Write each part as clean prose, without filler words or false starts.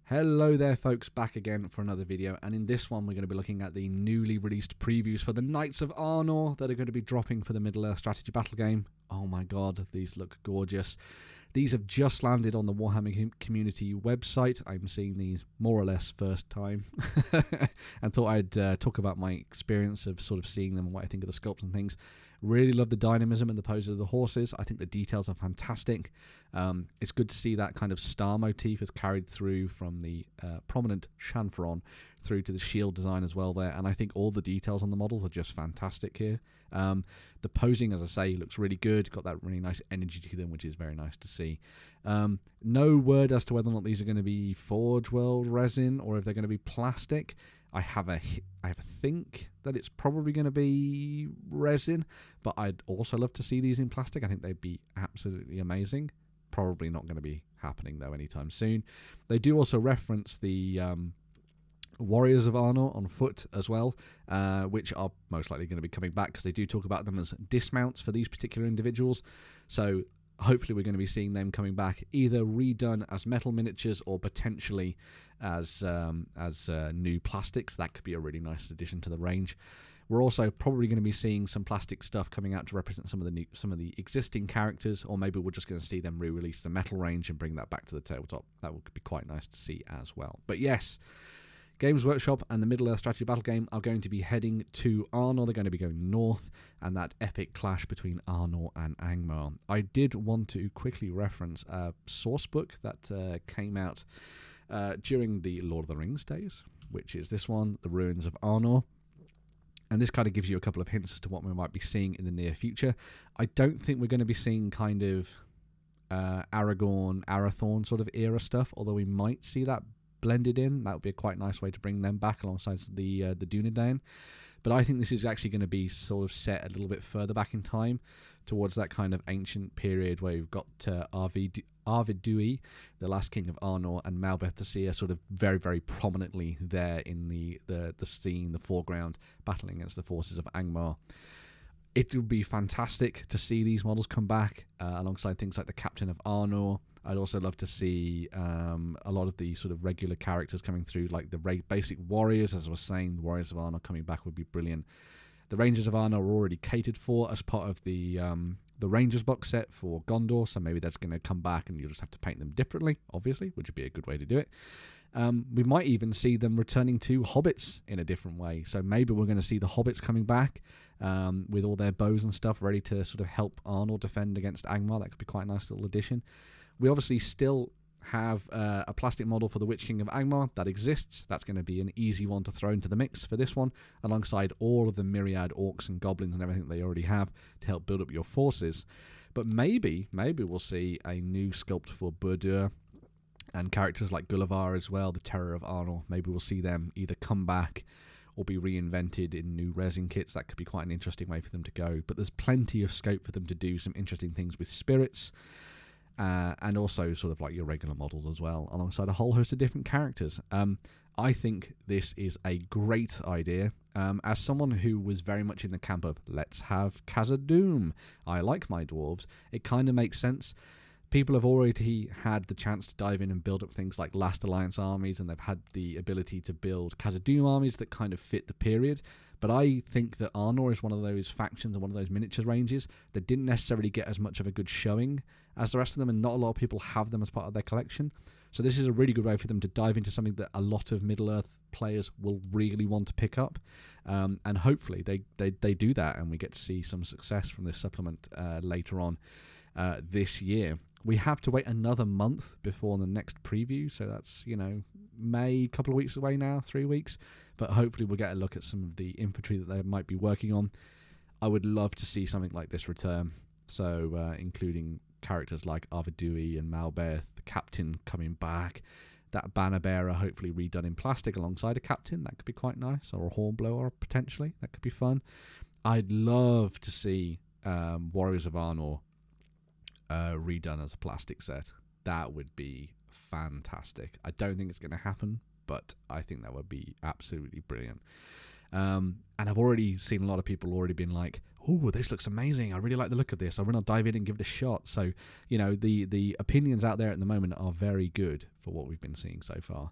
Hello there folks, back again for another video, and in this one we're going to be looking at the newly released previews for the Knights of Arnor that are going to be dropping for the Middle-earth strategy battle game. Oh my god, these look gorgeous. These have just landed on the Warhammer community website. I'm seeing these more or less first time and thought I'd talk about my experience of sort of seeing them and what I think of the sculpts and things. Really love the dynamism and the poses of the horses. I think the details are fantastic. It's good to see that kind of star motif is carried through from the prominent chanfron through to the shield design as well there, and I think all the details on the models are just fantastic here. The posing, as I say, looks really good, got that really nice energy to them, which is very nice to see. No word as to whether or not these are going to be Forge World resin or if they're going to be plastic. I have a think that it's probably going to be resin, but I'd also love to see these in plastic. I think they'd be absolutely amazing. Probably not going to be happening though anytime soon. They do also reference the Warriors of Arnor on foot as well, which are most likely going to be coming back because they do talk about them as dismounts for these particular individuals. So hopefully we're going to be seeing them coming back either redone as metal miniatures or potentially as new plastics. That could be a really nice addition to the range. We're also probably going to be seeing some plastic stuff coming out to represent some of the existing characters, or maybe we're just going to see them re-release the metal range and bring that back to the tabletop. That would be quite nice to see as well. But yes, Games Workshop and the Middle-earth strategy battle game are going to be heading to Arnor. They're going to be going north, and that epic clash between Arnor and Angmar. I did want to quickly reference a source book that came out during the Lord of the Rings days, which is this one, The Ruins of Arnor. And this kind of gives you a couple of hints as to what we might be seeing in the near future. I don't think we're going to be seeing kind of Aragorn, Arathorn sort of era stuff, although we might see that blended in. That would be a quite nice way to bring them back alongside the Dunedain. But I think this is actually going to be sort of set a little bit further back in time towards that kind of ancient period where you've got Arvidui, the last king of Arnor, and Malbeth the Seer sort of very, very prominently there in the scene, the foreground, battling against the forces of Angmar. It would be fantastic to see these models come back alongside things like the Captain of Arnor. I'd also love to see a lot of the sort of regular characters coming through, like the basic warriors. As I was saying, the Warriors of Arnor coming back would be brilliant. The Rangers of Arnor are already catered for as part of the Rangers box set for Gondor, so maybe that's going to come back and you'll just have to paint them differently, obviously, which would be a good way to do it. We might even see them returning to hobbits in a different way. So maybe we're going to see the hobbits coming back with all their bows and stuff ready to sort of help Arnor defend against Angmar. That could be quite a nice little addition. We obviously still have a plastic model for the Witch King of Angmar that exists. That's going to be an easy one to throw into the mix for this one, alongside all of the myriad orcs and goblins and everything they already have to help build up your forces. But maybe we'll see a new sculpt for Burdur and characters like Gullivar as well, the Terror of Arnor. Maybe we'll see them either come back or be reinvented in new resin kits. That could be quite an interesting way for them to go. But there's plenty of scope for them to do some interesting things with spirits, and also sort of like your regular models as well, alongside a whole host of different characters. I think this is a great idea. As someone who was very much in the camp of let's have Khazad-dûm, I like my dwarves, it kind of makes sense. People have already had the chance to dive in and build up things like Last Alliance armies, and they've had the ability to build Khazad-dûm armies that kind of fit the period. But I think that Arnor is one of those factions and one of those miniatures ranges that didn't necessarily get as much of a good showing as the rest of them, and not a lot of people have them as part of their collection. So this is a really good way for them to dive into something that a lot of Middle-earth players will really want to pick up. And hopefully they do that, and we get to see some success from this supplement later on this year. We have to wait another month before the next preview, so that's, May, couple of weeks away now, 3 weeks. But hopefully we'll get a look at some of the infantry that they might be working on. I would love to see something like this return, so including characters like Arvidui and Malbeth, the Captain coming back, that banner bearer hopefully redone in plastic alongside a Captain. That could be quite nice, or a Hornblower potentially. That could be fun. I'd love to see Warriors of Arnor redone as a plastic set. That would be fantastic. I don't think it's going to happen, but I think that would be absolutely brilliant. And I've already seen a lot of people already been like, oh, this looks amazing. I really like the look of this. I want to dive in and give it a shot. So, you know, the opinions out there at the moment are very good for what we've been seeing so far.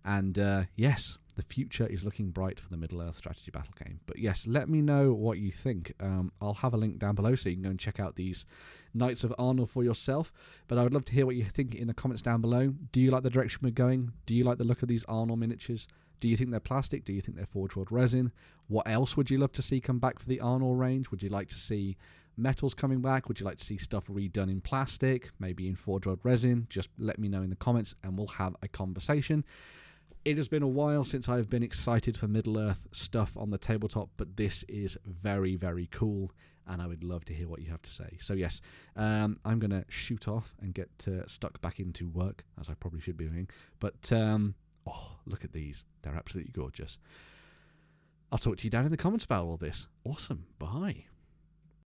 And yes, the future is looking bright for the Middle-earth strategy battle game. But yes, let me know what you think. I'll have a link down below so you can go and check out these Knights of Arnor for yourself. But I would love to hear what you think in the comments down below. Do you like the direction we're going? Do you like the look of these Arnor miniatures? Do you think they're plastic? Do you think they're forge world resin? What else would you love to see come back for the Arnor range? Would you like to see metals coming back? Would you like to see stuff redone in plastic? Maybe in forge world resin? Just let me know in the comments and we'll have a conversation. It has been a while since I've been excited for Middle-earth stuff on the tabletop, but this is very, very cool, and I would love to hear what you have to say. So yes, I'm going to shoot off and get stuck back into work, as I probably should be doing. But oh, look at these. They're absolutely gorgeous. I'll talk to you down in the comments about all this. Awesome. Bye.